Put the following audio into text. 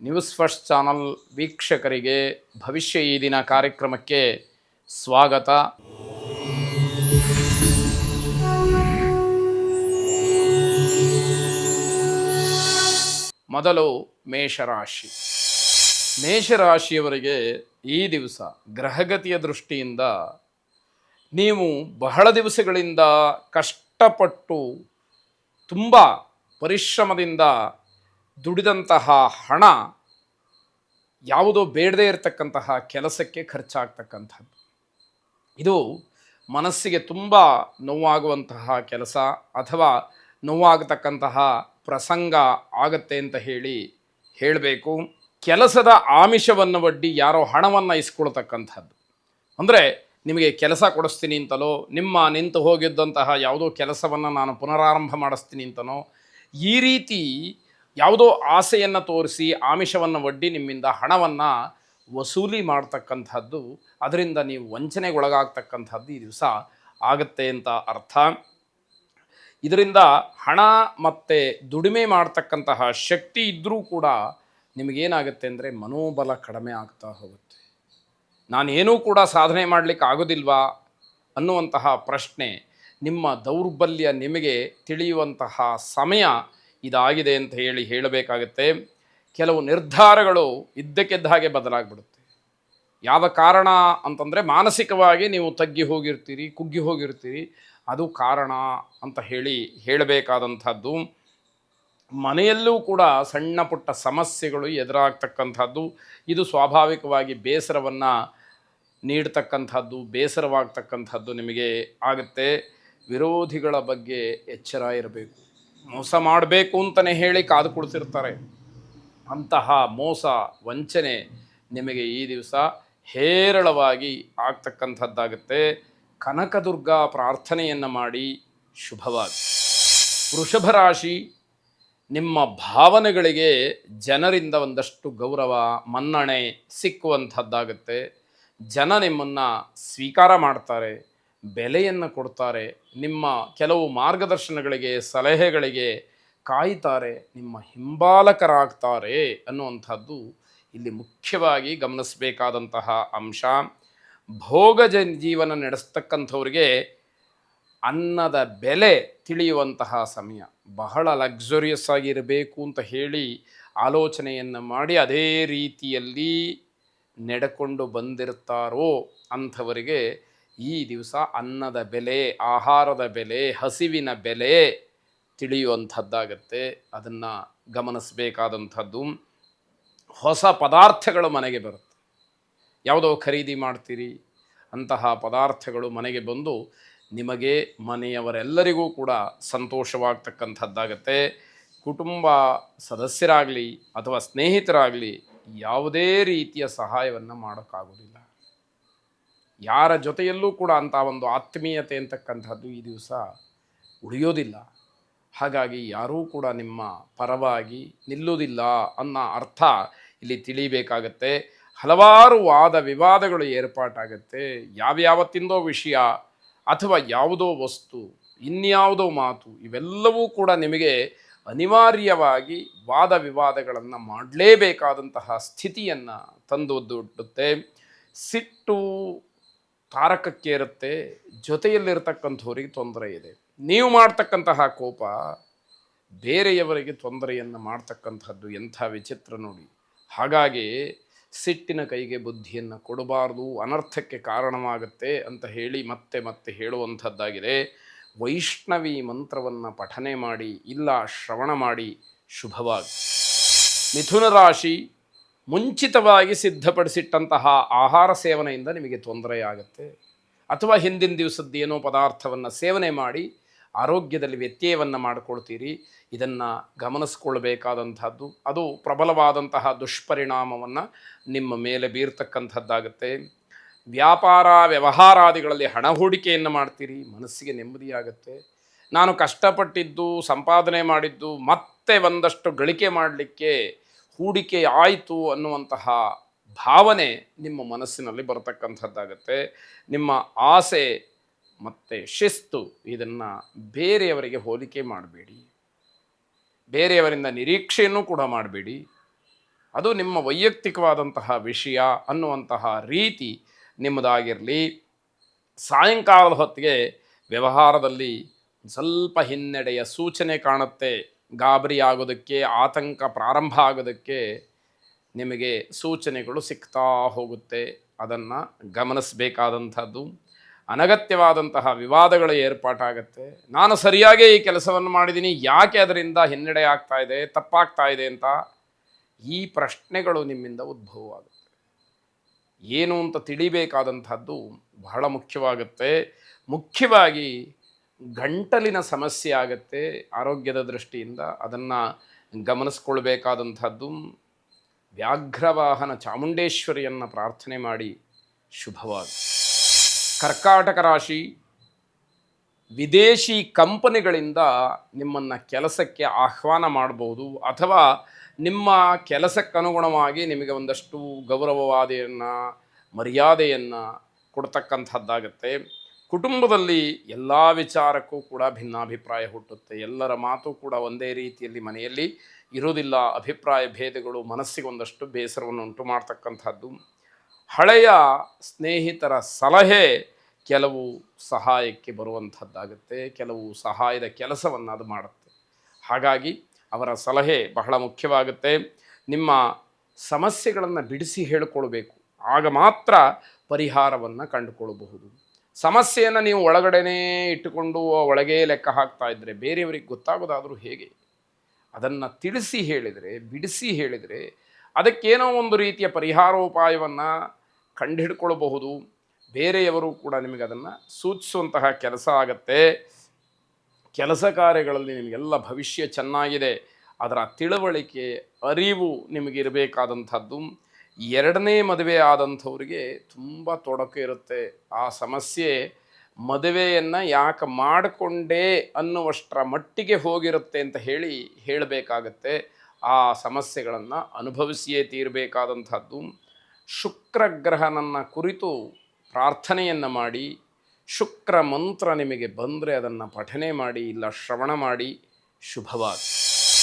News first channel ವೀಕ್ಷಕರಿಗೆ ಭವಿಷ್ಯ ಈ ದಿನ ಕಾರ್ಯಕ್ರಮಕ್ಕೆ ಸ್ವಾಗತ. ಮೊದಲು ಮೇಷರಾಶಿ. ಮೇಷರಾಶಿಯವರಿಗೆ ಈ ದಿವಸ ಗ್ರಹಗತಿಯ ದೃಷ್ಟಿಯಿಂದ ನೀವು ಬಹಳ ದಿವಸಗಳಿಂದ ಕಷ್ಟಪಟ್ಟು ತುಂಬ ಪರಿಶ್ರಮದಿಂದ ದುಡಿದಂತಹ ಹಣ ಯಾವುದೋ ಬೇಡದೇ ಇರತಕ್ಕಂತಹ ಕೆಲಸಕ್ಕೆ ಖರ್ಚಾಗ್ತಕ್ಕಂಥದ್ದು. ಇದು ಮನಸ್ಸಿಗೆ ತುಂಬ ನೋವಾಗುವಂತಹ ಕೆಲಸ ಅಥವಾ ನೋವಾಗತಕ್ಕಂತಹ ಪ್ರಸಂಗ ಆಗತ್ತೆ ಅಂತ ಹೇಳಬೇಕು. ಕೆಲಸದ ಆಮಿಷವನ್ನು ಒಡ್ಡಿ ಯಾರೋ ಹಣವನ್ನು ಇಸ್ಕೊಳ್ತಕ್ಕಂಥದ್ದು. ಅಂದರೆ ನಿಮಗೆ ಕೆಲಸ ಕೊಡಿಸ್ತೀನಿ ಅಂತಲೋ, ನಿಮ್ಮ ನಿಂತು ಹೋಗಿದ್ದಂತಹ ಯಾವುದೋ ಕೆಲಸವನ್ನು ನಾನು ಪುನರಾರಂಭ ಮಾಡಿಸ್ತೀನಿ ಅಂತನೋ, ಈ ರೀತಿ ಯಾವುದೋ ಆಸೆಯನ್ನು ತೋರಿಸಿ ಆಮಿಷವನ್ನು ಒಡ್ಡಿ ನಿಮ್ಮಿಂದ ಹಣವನ್ನು ವಸೂಲಿ ಮಾಡ್ತಕ್ಕಂಥದ್ದು, ಅದರಿಂದ ನೀವು ವಂಚನೆಗೊಳಗಾಗ್ತಕ್ಕಂಥದ್ದು ಈ ದಿವಸ ಆಗುತ್ತೆ ಅಂತ ಅರ್ಥ. ಇದರಿಂದ ಹಣ ಮತ್ತು ದುಡಿಮೆ ಮಾಡ್ತಕ್ಕಂತಹ ಶಕ್ತಿ ಇದ್ದರೂ ಕೂಡ ನಿಮಗೇನಾಗುತ್ತೆ ಅಂದರೆ ಮನೋಬಲ ಕಡಿಮೆ ಆಗ್ತಾ ಹೋಗುತ್ತೆ. ನಾನೇನೂ ಕೂಡ ಸಾಧನೆ ಮಾಡಲಿಕ್ಕೆ ಆಗೋದಿಲ್ವಾ ಅನ್ನುವಂತಹ ಪ್ರಶ್ನೆ, ನಿಮ್ಮ ದೌರ್ಬಲ್ಯ ನಿಮಗೆ ತಿಳಿಯುವಂತಹ ಸಮಯ ಇದಾಗಿದೆ ಅಂತ ಹೇಳಬೇಕಾಗತ್ತೆ. ಕೆಲವು ನಿರ್ಧಾರಗಳು ಇದ್ದಕ್ಕಿದ್ದ ಹಾಗೆ ಬದಲಾಗ್ಬಿಡುತ್ತೆ. ಯಾವ ಕಾರಣ ಅಂತಂದರೆ ಮಾನಸಿಕವಾಗಿ ನೀವು ತಗ್ಗಿ ಹೋಗಿರ್ತೀರಿ, ಕುಗ್ಗಿ ಹೋಗಿರ್ತೀರಿ, ಅದು ಕಾರಣ ಅಂತ ಹೇಳಬೇಕಾದಂಥದ್ದು. ಮನೆಯಲ್ಲೂ ಕೂಡ ಸಣ್ಣ ಪುಟ್ಟ ಸಮಸ್ಯೆಗಳು ಎದುರಾಗ್ತಕ್ಕಂಥದ್ದು. ಇದು ಸ್ವಾಭಾವಿಕವಾಗಿ ಬೇಸರವನ್ನು ನೀಡ್ತಕ್ಕಂಥದ್ದು, ಬೇಸರವಾಗ್ತಕ್ಕಂಥದ್ದು ನಿಮಗೆ ಆಗುತ್ತೆ. ವಿರೋಧಿಗಳ ಬಗ್ಗೆ ಎಚ್ಚರ ಇರಬೇಕು. ಮೋಸ ಮಾಡಬೇಕು ಅಂತಲೇ ಹೇಳಿ ಕಾದು ಕುಳಿತಿರ್ತಾರೆ. ಅಂತಹ ಮೋಸ ವಂಚನೆ ನಿಮಗೆ ಈ ದಿವಸ ಹೇರಳವಾಗಿ ಆಗ್ತಕ್ಕಂಥದ್ದಾಗುತ್ತೆ. ಕನಕದುರ್ಗಾ ಪ್ರಾರ್ಥನೆಯನ್ನು ಮಾಡಿ ಶುಭವಾಗಿ. ವೃಷಭ ರಾಶಿ, ನಿಮ್ಮ ಭಾವನೆಗಳಿಗೆ ಜನರಿಂದ ಒಂದಷ್ಟು ಗೌರವ ಮನ್ನಣೆ ಸಿಕ್ಕುವಂಥದ್ದಾಗುತ್ತೆ. ಜನ ನಿಮ್ಮನ್ನು ಸ್ವೀಕಾರ ಮಾಡ್ತಾರೆ, ಬೆಲೆಯನ್ನು ಕೊಡ್ತಾರೆ, ನಿಮ್ಮ ಕೆಲವು ಮಾರ್ಗದರ್ಶನಗಳಿಗೆ ಸಲಹೆಗಳಿಗೆ ಕಾಯ್ತಾರೆ, ನಿಮ್ಮ ಹಿಂಬಾಲಕರಾಗ್ತಾರೆ ಅನ್ನುವಂಥದ್ದು ಇಲ್ಲಿ ಮುಖ್ಯವಾಗಿ ಗಮನಿಸಬೇಕಾದಂತಹ ಅಂಶ. ಭೋಗ ಜೀವನ ನಡೆಸ್ತಕ್ಕಂಥವ್ರಿಗೆ ಅನ್ನದ ಬೆಲೆ ತಿಳಿಯುವಂತಹ ಸಮಯ. ಬಹಳ ಲಕ್ಸುರಿಯಸ್ ಆಗಿರಬೇಕು ಅಂತ ಹೇಳಿ ಆಲೋಚನೆಯನ್ನು ಮಾಡಿ ಅದೇ ರೀತಿಯಲ್ಲಿ ನಡೆಕೊಂಡು ಬಂದಿರ್ತಾರೋ ಅಂಥವರಿಗೆ ಈ ದಿವಸ ಅನ್ನದ ಬೆಲೆ, ಆಹಾರದ ಬೆಲೆ, ಹಸಿವಿನ ಬೆಲೆ ತಿಳಿಯುವಂಥದ್ದಾಗತ್ತೆ. ಅದನ್ನು ಗಮನಿಸಬೇಕಾದಂಥದ್ದು. ಹೊಸ ಪದಾರ್ಥಗಳು ಮನೆಗೆ ಬರುತ್ತೆ. ಯಾವುದೋ ಖರೀದಿ ಮಾಡ್ತೀರಿ, ಅಂತಹ ಪದಾರ್ಥಗಳು ಮನೆಗೆ ಬಂದು ನಿಮಗೆ ಮನೆಯವರೆಲ್ಲರಿಗೂ ಕೂಡ ಸಂತೋಷವಾಗ್ತಕ್ಕಂಥದ್ದಾಗತ್ತೆ. ಕುಟುಂಬ ಸದಸ್ಯರಾಗಲಿ ಅಥವಾ ಸ್ನೇಹಿತರಾಗಲಿ ಯಾವುದೇ ರೀತಿಯ ಸಹಾಯವನ್ನು ಮಾಡೋಕ್ಕಾಗೋದಿಲ್ಲ. ಯಾರ ಜೊತೆಯಲ್ಲೂ ಕೂಡ ಅಂಥ ಒಂದು ಆತ್ಮೀಯತೆ ಅಂತಕ್ಕಂಥದ್ದು ಈ ದಿವಸ ಉಳಿಯೋದಿಲ್ಲ. ಹಾಗಾಗಿ ಯಾರೂ ಕೂಡ ನಿಮ್ಮ ಪರವಾಗಿ ನಿಲ್ಲುವುದಿಲ್ಲ ಅನ್ನೋ ಅರ್ಥ ಇಲ್ಲಿ ತಿಳಿಬೇಕಾಗತ್ತೆ. ಹಲವಾರು ವಾದ ವಿವಾದಗಳು ಏರ್ಪಾಟಾಗತ್ತೆ. ಯಾವ್ಯಾವತ್ತಿಂದೋ ವಿಷಯ ಅಥವಾ ಯಾವುದೋ ವಸ್ತು, ಇನ್ಯಾವುದೋ ಮಾತು, ಇವೆಲ್ಲವೂ ಕೂಡ ನಿಮಗೆ ಅನಿವಾರ್ಯವಾಗಿ ವಾದ ವಿವಾದಗಳನ್ನು ಮಾಡಲೇಬೇಕಾದಂತಹ ಸ್ಥಿತಿಯನ್ನು ತಂದೊಡ್ಡುತ್ತೆ. ಸಿಟ್ಟು ತಾರಕಕ್ಕೇರುತ್ತೆ. ಜೊತೆಯಲ್ಲಿರ್ತಕ್ಕಂಥವ್ರಿಗೆ ತೊಂದರೆ ಇದೆ. ನೀವು ಮಾಡ್ತಕ್ಕಂತಹ ಕೋಪ ಬೇರೆಯವರಿಗೆ ತೊಂದರೆಯನ್ನು ಮಾಡ್ತಕ್ಕಂಥದ್ದು ಎಂಥ ವಿಚಿತ್ರ ನೋಡಿ. ಹಾಗಾಗಿ ಸಿಟ್ಟಿನ ಕೈಗೆ ಬುದ್ಧಿಯನ್ನು ಕೊಡಬಾರ್ದು, ಅನರ್ಥಕ್ಕೆ ಕಾರಣವಾಗುತ್ತೆ ಅಂತ ಹೇಳಿ ಮತ್ತೆ ಮತ್ತೆ ಹೇಳುವಂಥದ್ದಾಗಿದೆ. ವೈಷ್ಣವಿ ಮಂತ್ರವನ್ನು ಪಠನೆ ಮಾಡಿ, ಇಲ್ಲ ಶ್ರವಣ ಮಾಡಿ ಶುಭವಾಗಿ. ಮಿಥುನ ರಾಶಿ, ಮುಂಚಿತವಾಗಿ ಸಿದ್ಧಪಡಿಸಿಟ್ಟಂತಹ ಆಹಾರ ಸೇವನೆಯಿಂದ ನಿಮಗೆ ತೊಂದರೆಯಾಗುತ್ತೆ. ಅಥವಾ ಹಿಂದಿನ ದಿವಸದ್ದು ಏನೋ ಪದಾರ್ಥವನ್ನು ಸೇವನೆ ಮಾಡಿ ಆರೋಗ್ಯದಲ್ಲಿ ವ್ಯತ್ಯಯವನ್ನು ಮಾಡಿಕೊಳ್ತೀರಿ. ಇದನ್ನು ಗಮನಿಸ್ಕೊಳ್ಬೇಕಾದಂಥದ್ದು. ಅದು ಪ್ರಬಲವಾದಂತಹ ದುಷ್ಪರಿಣಾಮವನ್ನು ನಿಮ್ಮ ಮೇಲೆ ಬೀರ್ತಕ್ಕಂಥದ್ದಾಗುತ್ತೆ. ವ್ಯಾಪಾರ ವ್ಯವಹಾರಾದಿಗಳಲ್ಲಿ ಹಣ ಹೂಡಿಕೆಯನ್ನು ಮಾಡ್ತೀರಿ, ಮನಸ್ಸಿಗೆ ನೆಮ್ಮದಿಯಾಗುತ್ತೆ. ನಾನು ಕಷ್ಟಪಟ್ಟಿದ್ದು, ಸಂಪಾದನೆ ಮಾಡಿದ್ದು ಮತ್ತೆ ಒಂದಷ್ಟು ಗಳಿಕೆ ಮಾಡಲಿಕ್ಕೆ ಹೂಡಿಕೆ ಆಯಿತು ಅನ್ನುವಂತಹ ಭಾವನೆ ನಿಮ್ಮ ಮನಸ್ಸಿನಲ್ಲಿ ಬರತಕ್ಕಂಥದ್ದಾಗುತ್ತೆ. ನಿಮ್ಮ ಆಸೆ ಮತ್ತು ಶಿಸ್ತು ಇದನ್ನು ಬೇರೆಯವರಿಗೆ ಹೋಲಿಕೆ ಮಾಡಬೇಡಿ. ಬೇರೆಯವರಿಂದ ನಿರೀಕ್ಷೆಯನ್ನು ಕೂಡ ಮಾಡಬೇಡಿ. ಅದು ನಿಮ್ಮ ವೈಯಕ್ತಿಕವಾದಂತಹ ವಿಷಯ ಅನ್ನುವಂತಹ ರೀತಿ ನಿಮ್ಮದಾಗಿರಲಿ. ಸಾಯಂಕಾಲದ ಹೊತ್ತಿಗೆ ವ್ಯವಹಾರದಲ್ಲಿ ಸ್ವಲ್ಪ ಹಿನ್ನಡೆಯ ಸೂಚನೆ ಕಾಣುತ್ತೆ. ಗಾಬರಿ ಆಗೋದಕ್ಕೆ, ಆತಂಕ ಪ್ರಾರಂಭ ಆಗೋದಕ್ಕೆ ನಿಮಗೆ ಸೂಚನೆಗಳು ಸಿಗ್ತಾ ಹೋಗುತ್ತೆ. ಅದನ್ನು ಗಮನಿಸಬೇಕಾದಂಥದ್ದು. ಅನಗತ್ಯವಾದಂತಹ ವಿವಾದಗಳು ಏರ್ಪಾಟಾಗತ್ತೆ. ನಾನು ಸರಿಯಾಗೇ ಈ ಕೆಲಸವನ್ನು ಮಾಡಿದ್ದೀನಿ, ಯಾಕೆ ಅದರಿಂದ ಹಿನ್ನಡೆ ಆಗ್ತಾ ಇದೆ, ತಪ್ಪಾಗ್ತಾ ಇದೆ ಅಂತ ಈ ಪ್ರಶ್ನೆಗಳು ನಿಮ್ಮಿಂದ ಉದ್ಭವವಾಗುತ್ತೆ. ಏನು ಅಂತ ತಿಳಿಬೇಕಾದಂಥದ್ದು ಬಹಳ ಮುಖ್ಯವಾಗುತ್ತೆ. ಮುಖ್ಯವಾಗಿ ಗಂಟಲಿನ ಸಮಸ್ಯೆ ಆಗುತ್ತೆ ಆರೋಗ್ಯದ ದೃಷ್ಟಿಯಿಂದ. ಅದನ್ನು ಗಮನಿಸ್ಕೊಳ್ಬೇಕಾದಂಥದ್ದು. ವ್ಯಾಘ್ರವಾಹನ ಚಾಮುಂಡೇಶ್ವರಿಯನ್ನು ಪ್ರಾರ್ಥನೆ ಮಾಡಿ ಶುಭವಾದ. ಕರ್ಕಾಟಕ ರಾಶಿ, ವಿದೇಶಿ ಕಂಪನಿಗಳಿಂದ ನಿಮ್ಮನ್ನು ಕೆಲಸಕ್ಕೆ ಆಹ್ವಾನ ಮಾಡ್ಬೋದು, ಅಥವಾ ನಿಮ್ಮ ಕೆಲಸಕ್ಕನುಗುಣವಾಗಿ ನಿಮಗೆ ಒಂದಷ್ಟು ಗೌರವವಾದಿಯನ್ನು, ಮರ್ಯಾದೆಯನ್ನು ಕೊಡ್ತಕ್ಕಂಥದ್ದಾಗತ್ತೆ. ಕುಟುಂಬದಲ್ಲಿ ಎಲ್ಲ ವಿಚಾರಕ್ಕೂ ಕೂಡ ಭಿನ್ನಾಭಿಪ್ರಾಯ ಹುಟ್ಟುತ್ತೆ. ಎಲ್ಲರ ಮಾತು ಕೂಡ ಒಂದೇ ರೀತಿಯಲ್ಲಿ ಮನೆಯಲ್ಲಿ ಇರೋದಿಲ್ಲ. ಅಭಿಪ್ರಾಯ ಭೇದಗಳು ಮನಸ್ಸಿಗೆ ಒಂದಷ್ಟು ಬೇಸರವನ್ನು ಉಂಟು ಮಾಡ್ತಕ್ಕಂಥದ್ದು. ಹಳೆಯ ಸ್ನೇಹಿತರ ಸಲಹೆ ಕೆಲವು ಸಹಾಯಕ್ಕೆ ಬರುವಂಥದ್ದಾಗುತ್ತೆ. ಕೆಲವು ಸಹಾಯದ ಕೆಲಸವನ್ನು ಅದು ಮಾಡುತ್ತೆ. ಹಾಗಾಗಿ ಅವರ ಸಲಹೆ ಬಹಳ ಮುಖ್ಯವಾಗುತ್ತೆ. ನಿಮ್ಮ ಸಮಸ್ಯೆಗಳನ್ನು ಬಿಡಿಸಿ ಹೇಳಿಕೊಳ್ಬೇಕು. ಆಗ ಮಾತ್ರ ಪರಿಹಾರವನ್ನು ಕಂಡುಕೊಳ್ಳಬಹುದು. ಸಮಸ್ಯೆಯನ್ನು ನೀವು ಒಳಗಡೆನೇ ಇಟ್ಟುಕೊಂಡು ಒಳಗೇ ಲೆಕ್ಕ ಹಾಕ್ತಾ ಇದ್ದರೆ ಬೇರೆಯವರಿಗೆ ಗೊತ್ತಾಗೋದಾದರೂ ಹೇಗೆ? ಅದನ್ನು ತಿಳಿಸಿ ಹೇಳಿದರೆ, ಬಿಡಿಸಿ ಹೇಳಿದರೆ ಅದಕ್ಕೇನೋ ಒಂದು ರೀತಿಯ ಪರಿಹಾರೋಪಾಯವನ್ನು ಕಂಡುಹಿಡ್ಕೊಳ್ಬಹುದು. ಬೇರೆಯವರು ಕೂಡ ನಿಮಗೆ ಅದನ್ನು ಸೂಚಿಸುವಂತಹ ಕೆಲಸ ಆಗತ್ತೆ. ಕೆಲಸ ಕಾರ್ಯಗಳಲ್ಲಿ ನಿಮಗೆಲ್ಲ ಭವಿಷ್ಯ ಚೆನ್ನಾಗಿದೆ, ಅದರ ತಿಳುವಳಿಕೆ, ಅರಿವು ನಿಮಗಿರಬೇಕಾದಂಥದ್ದು. ಎರಡನೇ ಮದುವೆ ಆದಂಥವ್ರಿಗೆ ತುಂಬ ತೊಡಕು ಇರುತ್ತೆ. ಆ ಸಮಸ್ಯೆ ಮದುವೆಯನ್ನು ಯಾಕೆ ಮಾಡಿಕೊಂಡೆ ಅನ್ನುವಷ್ಟರ ಮಟ್ಟಿಗೆ ಹೋಗಿರುತ್ತೆ ಅಂತ ಹೇಳಬೇಕಾಗತ್ತೆ. ಆ ಸಮಸ್ಯೆಗಳನ್ನು ಅನುಭವಿಸಿಯೇ ತೀರಬೇಕಾದಂಥದ್ದು. ಶುಕ್ರಗ್ರಹನನ್ನು ಕುರಿತು ಪ್ರಾರ್ಥನೆಯನ್ನು ಮಾಡಿ, ಶುಕ್ರ ಮಂತ್ರ ನಿಮಗೆ ಬಂದರೆ ಅದನ್ನು ಪಠನೆ ಮಾಡಿ, ಇಲ್ಲ ಶ್ರವಣ ಮಾಡಿ ಶುಭವಾದ.